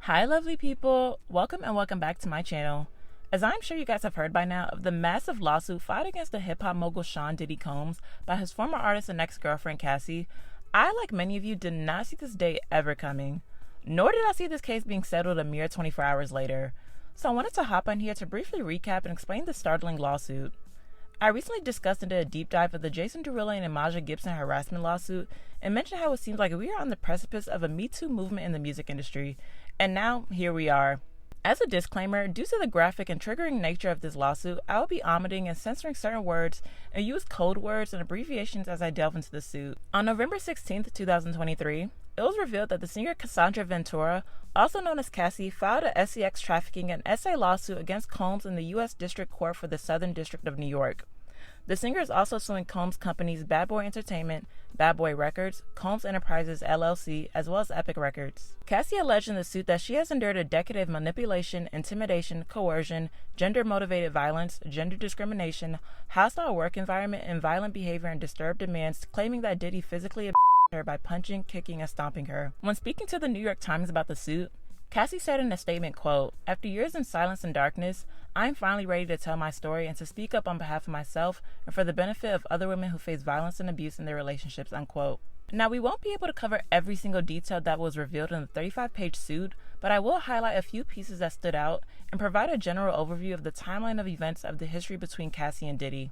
Hi lovely people, welcome back to my channel. As I'm sure you guys have heard by now of the massive lawsuit filed against the hip-hop mogul Sean Diddy Combs by his former artist and ex-girlfriend Cassie, I, like many of you, did not see this day ever coming. Nor did I see this case being settled a mere 24 hours later. So I wanted to hop on here to briefly recap and explain the startling lawsuit. I recently discussed and did a deep dive of the Derulo and Emaza Gibson harassment lawsuit and mentioned how it seems like we are on the precipice of a Me Too movement in the music industry. And now, here we are. As a disclaimer, due to the graphic and triggering nature of this lawsuit, I will be omitting and censoring certain words and use code words and abbreviations as I delve into the suit. On November 16th, 2023, it was revealed that the singer Cassandra Ventura, also known as Cassie, filed a SCX trafficking and SA lawsuit against Combs in the U.S. District Court for the Southern District of New York. The singer is also suing Combs' companies Bad Boy Entertainment, Bad Boy Records, Combs Enterprises LLC, as well as Epic Records. Cassie alleged in the suit that she has endured a decade of manipulation, intimidation, coercion, gender-motivated violence, gender discrimination, hostile work environment, and violent behavior and disturbed demands, claiming that Diddy physically abused her by punching, kicking, and stomping her. When speaking to the New York Times about the suit, Cassie said in a statement, quote, "After years in silence and darkness, I'm finally ready to tell my story and to speak up on behalf of myself and for the benefit of other women who face violence and abuse in their relationships," unquote. Now, we won't be able to cover every single detail that was revealed in the 35-page suit, but I will highlight a few pieces that stood out and provide a general overview of the timeline of events of the history between Cassie and Diddy.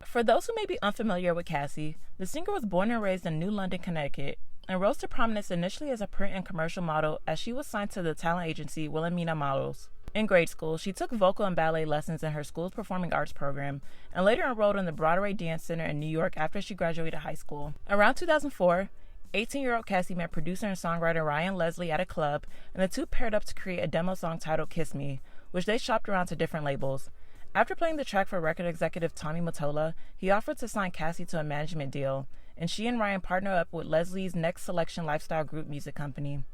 For those who may be unfamiliar with Cassie, the singer was born and raised in New London, Connecticut, and rose to prominence initially as a print and commercial model as she was signed to the talent agency Wilhelmina Models. In grade school, she took vocal and ballet lessons in her school's performing arts program and later enrolled in the Broadway Dance Center in New York after she graduated high school. Around 2004, 18-year-old Cassie met producer and songwriter Ryan Leslie at a club, and the two paired up to create a demo song titled Kiss Me, which they shopped around to different labels. After playing the track for record executive Tommy Mottola, he offered to sign Cassie to a management deal, and she and Ryan partnered up with Leslie's Next Selection Lifestyle Group music company.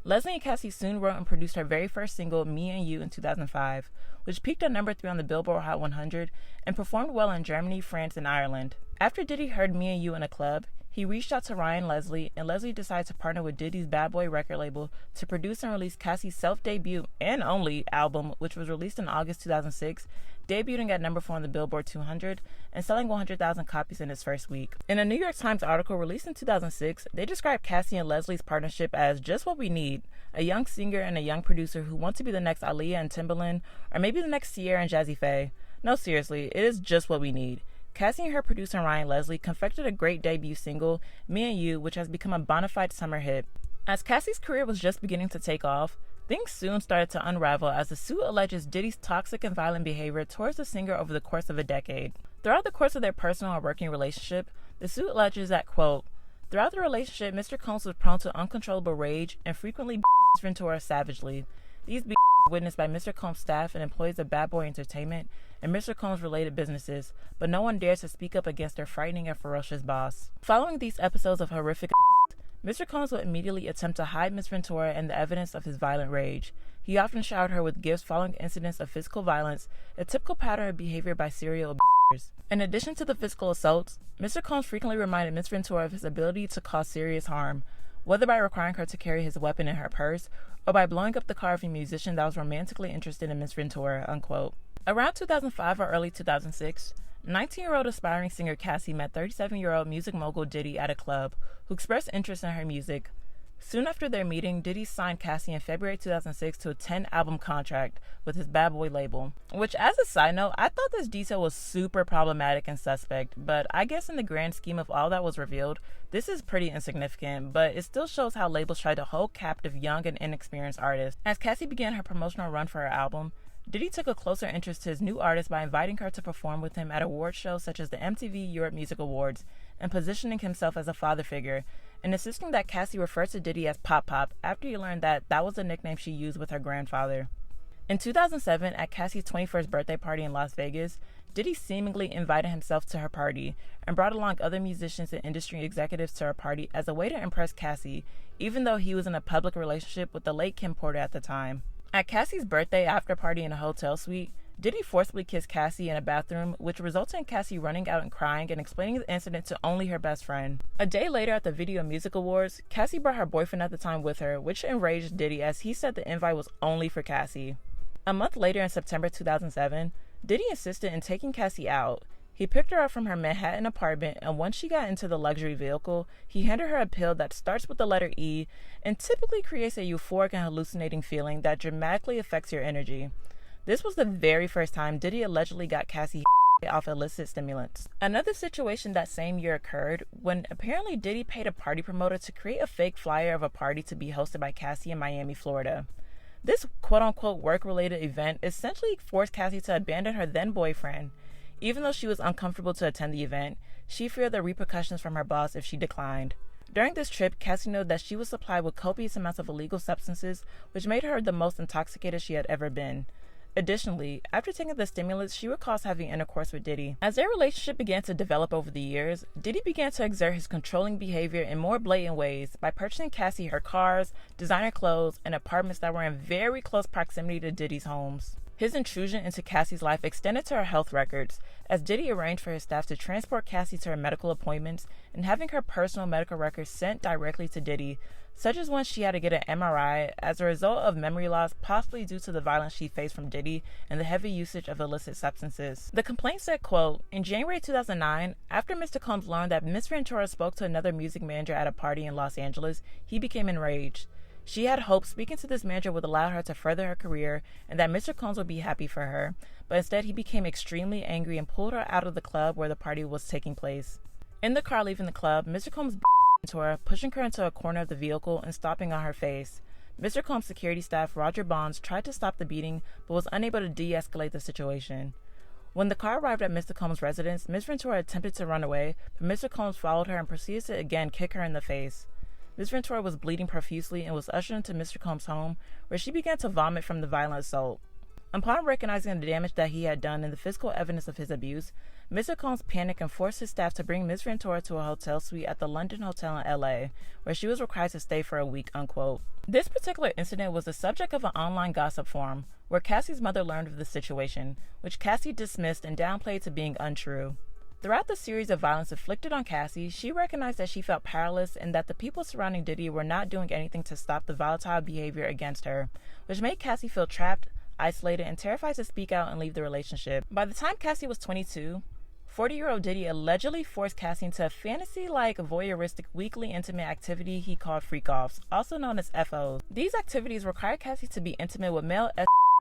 Leslie and Cassie soon wrote and produced her very first single, Me and You, in 2005, which peaked at number 3 on the Billboard Hot 100 and performed well in Germany, France, and Ireland. After Diddy heard Me and You in a club, he reached out to Ryan Leslie, and Leslie decided to partner with Diddy's Bad Boy record label to produce and release Cassie's self-debut and only album, which was released in August 2006, debuting at number 4 on the Billboard 200 and selling 100,000 copies in its first week. In a New York Times article released in 2006, they described Cassie and Leslie's partnership as just what we need, a young singer and a young producer who want to be the next Aaliyah and Timbaland, or maybe the next Sierra and Jazzy Faye. No, seriously, it is just what we need. Cassie and her producer Ryan Leslie confected a great debut single, Me and You, which has become a bona fide summer hit. As Cassie's career was just beginning to take off, things soon started to unravel as the suit alleges Diddy's toxic and violent behavior towards the singer over the course of a decade. Throughout the course of their personal and working relationship, the suit alleges that, quote, "Throughout the relationship, Mr. Combs was prone to uncontrollable rage and frequently Ventura savagely. These were witnessed by Mr. Combs' staff and employees of Bad Boy Entertainment and Mr. Combs' related businesses, but no one dares to speak up against their frightening and ferocious boss." Following these episodes of horrific Mr. Combs would immediately attempt to hide Ms. Ventura and the evidence of his violent rage. He often showered her with gifts following incidents of physical violence, a typical pattern of behavior by serial abusers. In addition to the physical assaults, Mr. Combs frequently reminded Ms. Ventura of his ability to cause serious harm, whether by requiring her to carry his weapon in her purse or by blowing up the car of a musician that was romantically interested in Ms. Ventura, unquote. Around 2005 or early 2006, 19-year-old aspiring singer Cassie met 37-year-old music mogul Diddy at a club, who expressed interest in her music. Soon after their meeting, Diddy signed Cassie in February 2006 to a 10-album contract with his Bad Boy label, which, as a side note, I thought this detail was super problematic and suspect, but I guess in the grand scheme of all that was revealed, this is pretty insignificant, but it still shows how labels try to hold captive young and inexperienced artists. As Cassie began her promotional run for her album, Diddy took a closer interest to his new artist by inviting her to perform with him at award shows such as the MTV Europe Music Awards and positioning himself as a father figure, and insisting that Cassie refer to Diddy as Pop Pop after he learned that that was the nickname she used with her grandfather. In 2007, at Cassie's 21st birthday party in Las Vegas, Diddy seemingly invited himself to her party and brought along other musicians and industry executives to her party as a way to impress Cassie, even though he was in a public relationship with the late Kim Porter at the time. At Cassie's birthday after party in a hotel suite, Diddy forcibly kissed Cassie in a bathroom, which resulted in Cassie running out and crying and explaining the incident to only her best friend. A day later at the Video Music Awards, Cassie brought her boyfriend at the time with her, which enraged Diddy as he said the invite was only for Cassie. A month later in September 2007, Diddy insisted in taking Cassie out. He picked her up from her Manhattan apartment, and once she got into the luxury vehicle, he handed her a pill that starts with the letter E and typically creates a euphoric and hallucinating feeling that dramatically affects your energy. This was the very first time Diddy allegedly got Cassie off illicit stimulants. Another situation that same year occurred when apparently Diddy paid a party promoter to create a fake flyer of a party to be hosted by Cassie in Miami, Florida. This quote-unquote work-related event essentially forced Cassie to abandon her then-boyfriend. Even though she was uncomfortable to attend the event, she feared the repercussions from her boss if she declined. During this trip, Cassie noted that she was supplied with copious amounts of illegal substances, which made her the most intoxicated she had ever been. Additionally, after taking the stimulants, she recalls having intercourse with Diddy. As their relationship began to develop over the years, Diddy began to exert his controlling behavior in more blatant ways by purchasing Cassie her cars, designer clothes, and apartments that were in very close proximity to Diddy's homes. His intrusion into Cassie's life extended to her health records, as Diddy arranged for his staff to transport Cassie to her medical appointments and having her personal medical records sent directly to Diddy, such as when she had to get an MRI as a result of memory loss, possibly due to the violence she faced from Diddy and the heavy usage of illicit substances. The complaint said, quote, "In January 2009, after Mr. Combs learned that Ms. Ventura spoke to another music manager at a party in Los Angeles, he became enraged. She had hoped speaking to this manager would allow her to further her career and that Mr. Combs would be happy for her, but instead he became extremely angry and pulled her out of the club where the party was taking place. In the car leaving the club, Mr. Combs into her, pushing her into a corner of the vehicle and stomping on her face. Mr. Combs' security staff, Roger Bonds, tried to stop the beating but was unable to de-escalate the situation. When the car arrived at Mr. Combs' residence, Ms. Ventura attempted to run away, but Mr. Combs followed her and proceeded to again kick her in the face. Ms. Ventura was bleeding profusely and was ushered into Mr. Combs' home, where she began to vomit from the violent assault. Upon recognizing the damage that he had done and the physical evidence of his abuse, Mr. Combs panicked and forced his staff to bring Ms. Ventura to a hotel suite at the London Hotel in LA, where she was required to stay for a week, unquote. This particular incident was the subject of an online gossip forum, where Cassie's mother learned of the situation, which Cassie dismissed and downplayed to being untrue. Throughout the series of violence inflicted on Cassie, she recognized that she felt powerless and that the people surrounding Diddy were not doing anything to stop the volatile behavior against her, which made Cassie feel trapped, isolated, and terrified to speak out and leave the relationship. By the time Cassie was 22, 40-year-old Diddy allegedly forced Cassie into a fantasy-like voyeuristic weekly intimate activity he called freak-offs, also known as FOs. These activities required Cassie to be intimate with male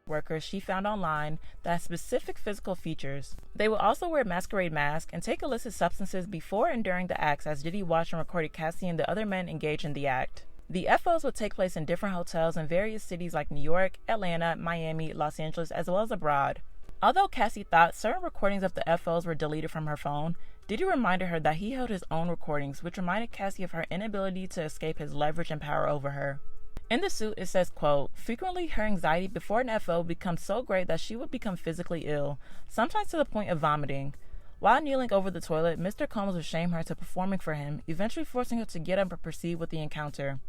workers she found online that had specific physical features. They would also wear masquerade masks and take illicit substances before and during the acts, as Diddy watched and recorded Cassie and the other men engage in the act. The FOs would take place in different hotels in various cities like New York, Atlanta, Miami, Los Angeles, as well as abroad. Although Cassie thought certain recordings of the FOs were deleted from her phone, Diddy reminded her that he held his own recordings, which reminded Cassie of her inability to escape his leverage and power over her. In the suit, it says, quote, "Frequently, her anxiety before an FO becomes so great that she would become physically ill, sometimes to the point of vomiting. While kneeling over the toilet, Mr. Combs would shame her to performing for him, eventually forcing her to get up and proceed with the encounter.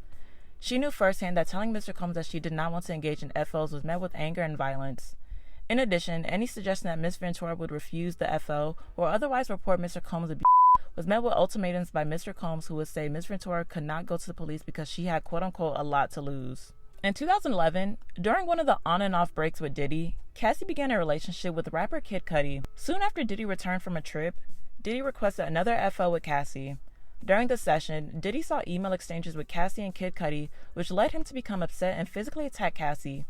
She knew firsthand that telling Mr. Combs that she did not want to engage in FOs was met with anger and violence. In addition, any suggestion that Ms. Ventura would refuse the FO or otherwise report Mr. Combs' abuse was met with ultimatums by Mr. Combs, who would say Ms. Ventura could not go to the police because she had quote-unquote a lot to lose." In 2011, during one of the on and off breaks with Diddy, Cassie began a relationship with rapper Kid Cudi. Soon after Diddy returned from a trip, Diddy requested another FO with Cassie. During the session, Diddy saw email exchanges with Cassie and Kid Cudi, which led him to become upset and physically attack Cassie.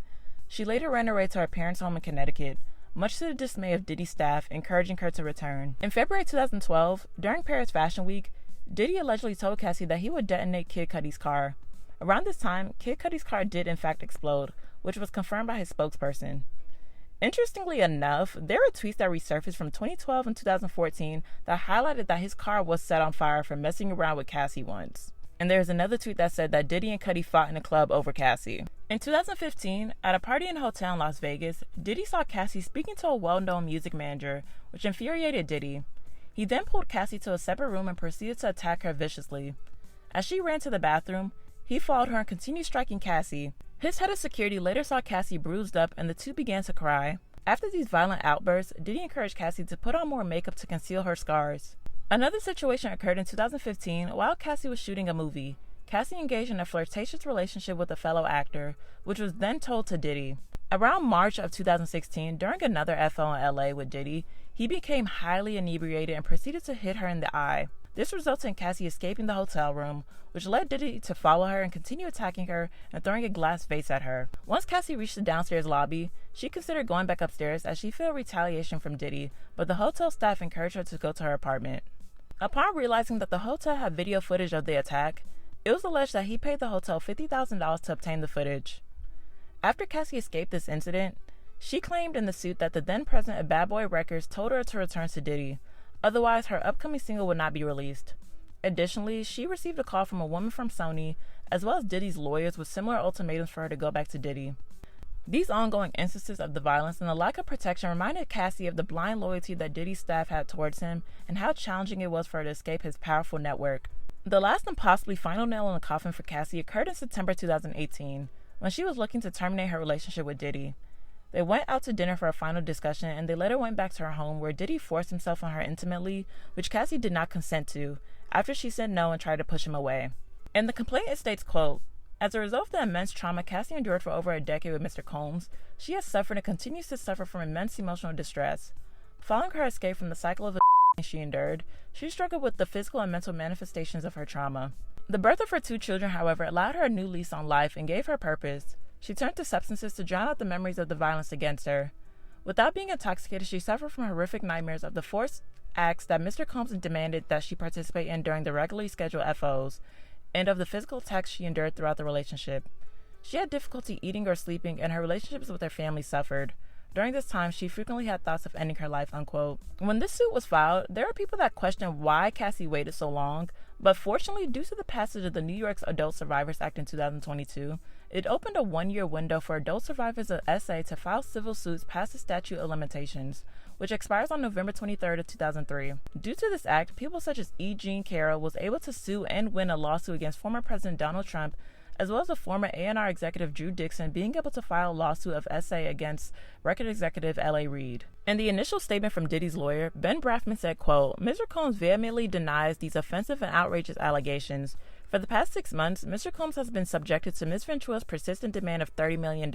She later ran away to her parents' home in Connecticut, much to the dismay of Diddy's staff, encouraging her to return. In February 2012, during Paris Fashion Week, Diddy allegedly told Cassie that he would detonate Kid Cudi's car. Around this time, Kid Cudi's car did in fact explode, which was confirmed by his spokesperson. Interestingly enough, there were tweets that resurfaced from 2012 and 2014 that highlighted that his car was set on fire for messing around with Cassie once. And there's another tweet that said that Diddy and Cudi fought in a club over Cassie. In 2015, at a party in a hotel in Las Vegas, Diddy saw Cassie speaking to a well-known music manager, which infuriated Diddy. He then pulled Cassie to a separate room and proceeded to attack her viciously. As she ran to the bathroom, he followed her and continued striking Cassie. His head of security later saw Cassie bruised up and the two began to cry. After these violent outbursts, Diddy encouraged Cassie to put on more makeup to conceal her scars. Another situation occurred in 2015 while Cassie was shooting a movie. Cassie engaged in a flirtatious relationship with a fellow actor, which was then told to Diddy. Around March of 2016, during another FO in LA with Diddy, he became highly inebriated and proceeded to hit her in the eye. This resulted in Cassie escaping the hotel room, which led Diddy to follow her and continue attacking her and throwing a glass vase at her. Once Cassie reached the downstairs lobby, she considered going back upstairs as she felt retaliation from Diddy, but the hotel staff encouraged her to go to her apartment. Upon realizing that the hotel had video footage of the attack, it was alleged that he paid the hotel $50,000 to obtain the footage. After Cassie escaped this incident, she claimed in the suit that the then president of Bad Boy Records told her to return to Diddy, otherwise her upcoming single would not be released. Additionally, she received a call from a woman from Sony, as well as Diddy's lawyers with similar ultimatums for her to go back to Diddy. These ongoing instances of the violence and the lack of protection reminded Cassie of the blind loyalty that Diddy's staff had towards him and how challenging it was for her to escape his powerful network. The last and possibly final nail in the coffin for Cassie occurred in September 2018, when she was looking to terminate her relationship with Diddy. They went out to dinner for a final discussion, and they later went back to her home where Diddy forced himself on her intimately, which Cassie did not consent to, after she said no and tried to push him away. In the complaint it states, quote, "As a result of the immense trauma Cassie endured for over a decade with Mr. Combs, she has suffered and continues to suffer from immense emotional distress. Following her escape from the cycle of she endured, she struggled with the physical and mental manifestations of her trauma. The birth of her 2 children, however, allowed her a new lease on life and gave her purpose. She turned to substances to drown out the memories of the violence against her. Without being intoxicated, she suffered from horrific nightmares of the forced acts that Mr. Combs demanded that she participate in during the regularly scheduled FOs, and of the physical attacks she endured throughout the relationship. She had difficulty eating or sleeping, and her relationships with her family suffered. During this time, she frequently had thoughts of ending her life," unquote. When this suit was filed, there were people that questioned why Cassie waited so long, but fortunately, due to the passage of the New York's Adult Survivors Act in 2022, it opened a 1-year window for adult survivors of SA to file civil suits past the statute of limitations, which expires on November 23rd of 2003. Due to this act, people such as E. Jean Kaira was able to sue and win a lawsuit against former President Donald Trump, as well as the former A&R executive Drew Dixon being able to file a lawsuit of SA against record executive L.A. Reid. In the initial statement from Diddy's lawyer, Ben Brafman said, quote, "Mr. Combs vehemently denies these offensive and outrageous allegations. For the past 6 months, Mr. Combs has been subjected to Ms. Ventura's persistent demand of $30 million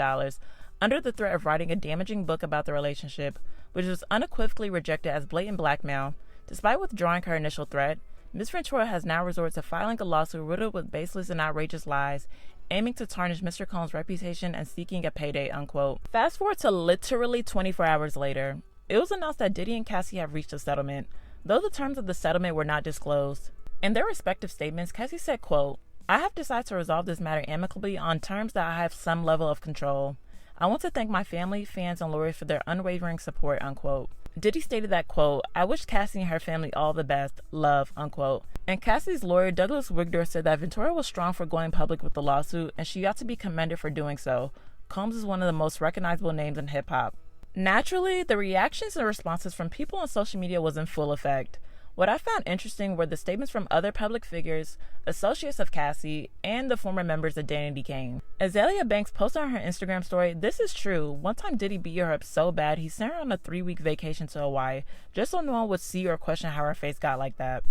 under the threat of writing a damaging book about the relationship, which was unequivocally rejected as blatant blackmail. Despite withdrawing her initial threat, Ms. Ventura has now resorted to filing a lawsuit riddled with baseless and outrageous lies, aiming to tarnish Mr. Combs' reputation and seeking a payday," unquote. Fast forward to literally 24 hours later. It was announced that Diddy and Cassie have reached a settlement, though the terms of the settlement were not disclosed. In their respective statements, Cassie said, quote, "I have decided to resolve this matter amicably on terms that I have some level of control. I want to thank my family, fans, and lawyers for their unwavering support," unquote. Diddy stated that, quote, "I wish Cassie and her family all the best. Love," unquote. And Cassie's lawyer, Douglas Wigdor, said that Ventura was strong for going public with the lawsuit, and she ought to be commended for doing so. Combs is one of the most recognizable names in hip-hop. Naturally, the reactions and responses from people on social media was in full effect. What I found interesting were the statements from other public figures, associates of Cassie, and the former members of Danny Kane. Azalea Banks posted on her Instagram story, "This is true. One time Diddy beat her up so bad he sent her on a 3-week vacation to Hawaii, just so no one would see or question how her face got like that."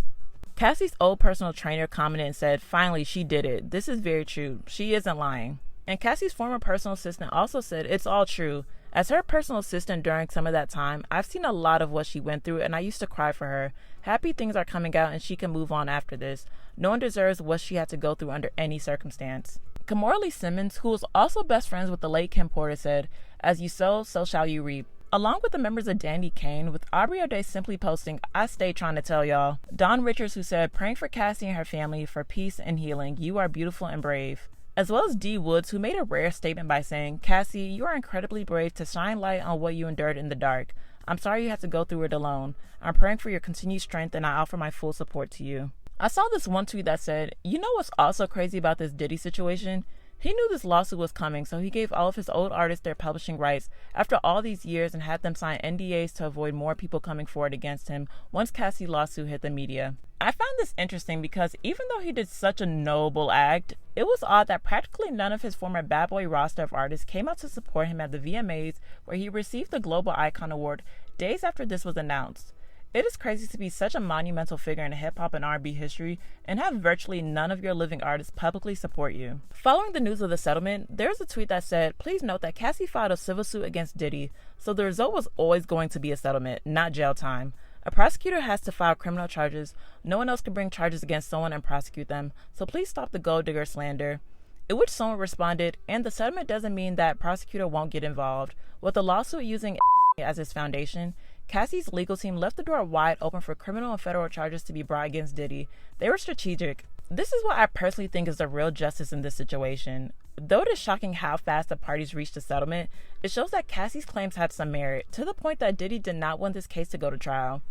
Cassie's old personal trainer commented and said, "Finally, she did it. This is very true. She isn't lying." And Cassie's former personal assistant also said, "It's all true. As her personal assistant during some of that time, I've seen a lot of what she went through, and I used to cry for her. Happy things are coming out and she can move on after this. No one deserves what she had to go through under any circumstance." Kimora Lee Simmons, who was also best friends with the late Kim Porter, said, "As you sow, so shall you reap." Along with the members of Danny Kane, with Aubrey O'Day simply posting, "I stay trying to tell y'all." Don Richards, who said, "Praying for Cassie and her family for peace and healing. You are beautiful and brave." As well as D. Woods, who made a rare statement by saying, "Cassie, you are incredibly brave to shine light on what you endured in the dark. I'm sorry you had to go through it alone. I'm praying for your continued strength, and I offer my full support to you." I saw this one tweet that said, "You know what's also crazy about this Diddy situation? He knew this lawsuit was coming, so he gave all of his old artists their publishing rights after all these years and had them sign NDAs to avoid more people coming forward against him once Cassie's lawsuit hit the media. I found this interesting because even though he did such a noble act, it was odd that practically none of his former bad boy roster of artists came out to support him at the VMAs, where he received the Global Icon Award days after this was announced. It is crazy to be such a monumental figure in hip-hop and R&B history and have virtually none of your living artists publicly support you. Following the news of the settlement, there's a tweet that said, "Please note that Cassie filed a civil suit against Diddy, so the result was always going to be a settlement, not jail time. A prosecutor has to file criminal charges. No one else can bring charges against someone and prosecute them, so please stop the gold digger slander." In which someone responded, "And the settlement doesn't mean that prosecutor won't get involved. With the lawsuit using as its foundation, Cassie's legal team left the door wide open for criminal and federal charges to be brought against Diddy. They were strategic. This is what I personally think is the real justice in this situation. Though it is shocking how fast the parties reached a settlement, it shows that Cassie's claims had some merit, to the point that Diddy did not want this case to go to trial.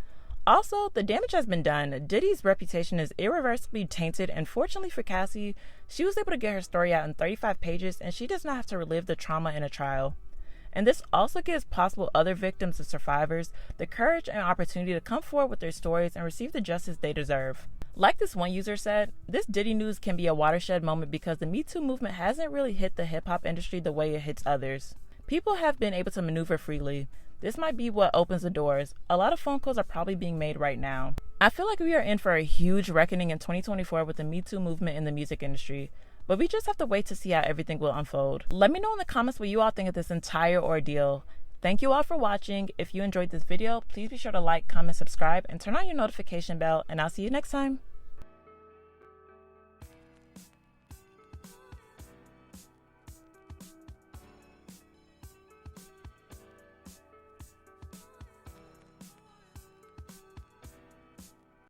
Also, the damage has been done. Diddy's reputation is irreversibly tainted, and fortunately for Cassie, she was able to get her story out in 35 pages, and she does not have to relive the trauma in a trial. And this also gives possible other victims and survivors the courage and opportunity to come forward with their stories and receive the justice they deserve. Like this one user said, this Diddy news can be a watershed moment because the Me Too movement hasn't really hit the hip-hop industry the way it hits others. People have been able to maneuver freely. This might be what opens the doors. A lot of phone calls are probably being made right now. I feel like we are in for a huge reckoning in 2024 with the Me Too movement in the music industry. But we just have to wait to see how everything will unfold. Let me know in the comments what you all think of this entire ordeal. Thank you all for watching. If you enjoyed this video, please be sure to like, comment, subscribe, and turn on your notification bell, and I'll see you next time.